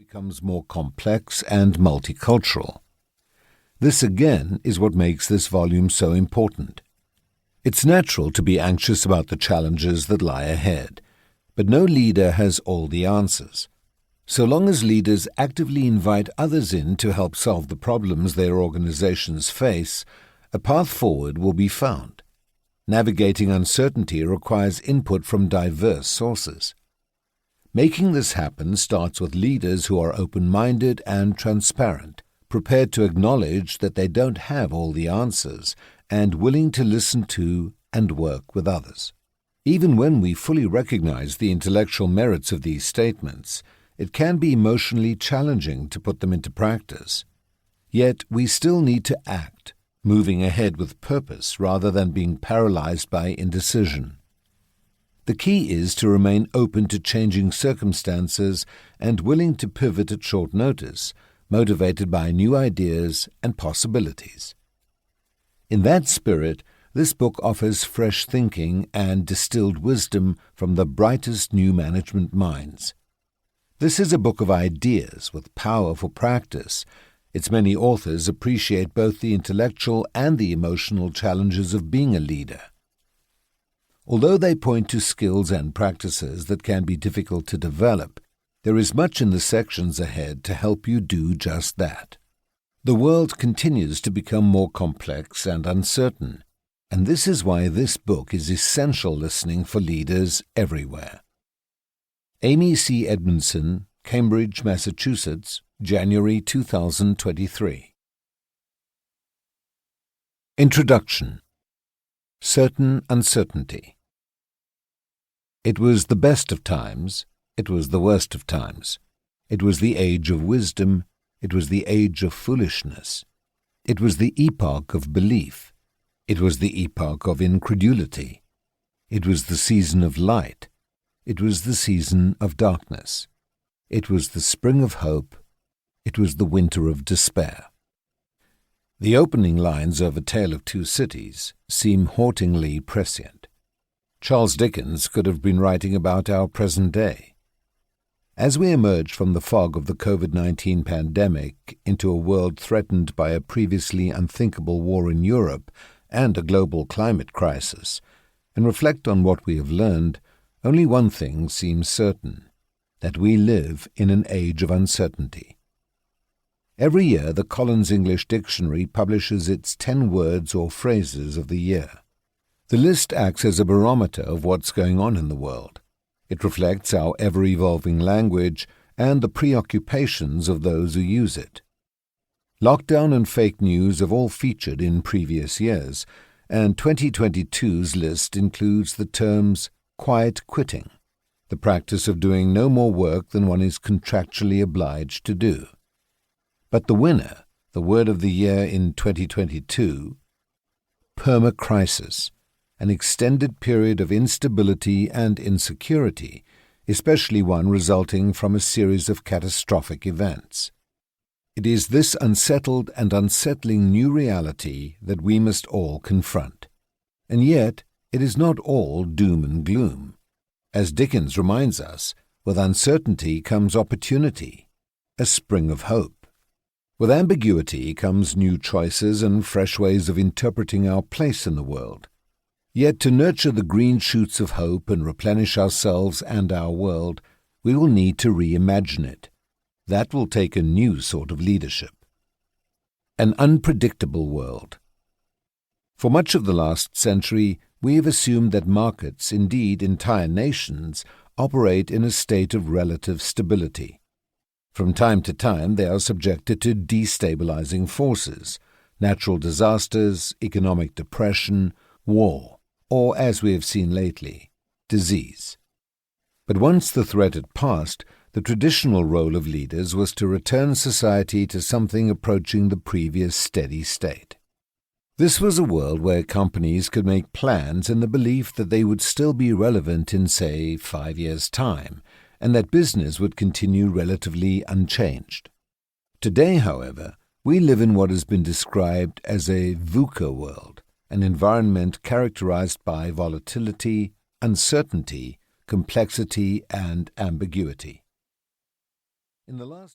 becomes more complex and multicultural. This again is what makes this volume so important. It's natural to be anxious about the challenges that lie ahead, but no leader has all the answers. So long as leaders actively invite others in to help solve the problems their organizations face, a path forward will be found. Navigating uncertainty requires input from diverse sources. Making this happen starts with leaders who are open-minded and transparent, prepared to acknowledge that they don't have all the answers, and willing to listen to and work with others. Even when we fully recognize the intellectual merits of these statements, it can be emotionally challenging to put them into practice. Yet we still need to act, moving ahead with purpose rather than being paralyzed by indecision. The key is to remain open to changing circumstances and willing to pivot at short notice, motivated by new ideas and possibilities. In that spirit, this book offers fresh thinking and distilled wisdom from the brightest new management minds. This is a book of ideas with power for practice. Its many authors appreciate both the intellectual and the emotional challenges of being a leader. Although they point to skills and practices that can be difficult to develop, there is much in the sections ahead to help you do just that. The world continues to become more complex and uncertain, and this is why this book is essential listening for leaders everywhere. Amy C. Edmondson, Cambridge, Massachusetts, January 2023. Introduction. Certain uncertainty. It was the best of times, it was the worst of times. It was the age of wisdom, it was the age of foolishness. It was the epoch of belief. It was the epoch of incredulity. It was the season of light. It was the season of darkness. It was the spring of hope. It was the winter of despair. The opening lines of A Tale of Two Cities seem hauntingly prescient. Charles Dickens could have been writing about our present day. As we emerge from the fog of the COVID-19 pandemic into a world threatened by a previously unthinkable war in Europe and a global climate crisis, and reflect on what we have learned, only one thing seems certain, that we live in an age of uncertainty. Every year, the Collins English Dictionary publishes its 10 words or phrases of the year. The list acts as a barometer of what's going on in the world. It reflects our ever-evolving language and the preoccupations of those who use it. Lockdown and fake news have all featured in previous years, and 2022's list includes the terms quiet quitting, the practice of doing no more work than one is contractually obliged to do. But the winner, the word of the year in 2022, permacrisis, an extended period of instability and insecurity, especially one resulting from a series of catastrophic events. It is this unsettled and unsettling new reality that we must all confront. And yet, it is not all doom and gloom. As Dickens reminds us, with uncertainty comes opportunity, a spring of hope. With ambiguity comes new choices and fresh ways of interpreting our place in the world. Yet to nurture the green shoots of hope and replenish ourselves and our world, we will need to reimagine it. That will take a new sort of leadership. An unpredictable world. For much of the last century, we have assumed that markets, indeed entire nations, operate in a state of relative stability. From time to time, they are subjected to destabilizing forces, natural disasters, economic depression, war, or, as we have seen lately, disease. But once the threat had passed, the traditional role of leaders was to return society to something approaching the previous steady state. This was a world where companies could make plans in the belief that they would still be relevant in, say, 5 years' time, and that business would continue relatively unchanged. Today, however, we live in what has been described as a VUCA world, an environment characterized by volatility, uncertainty, complexity, and ambiguity. In the last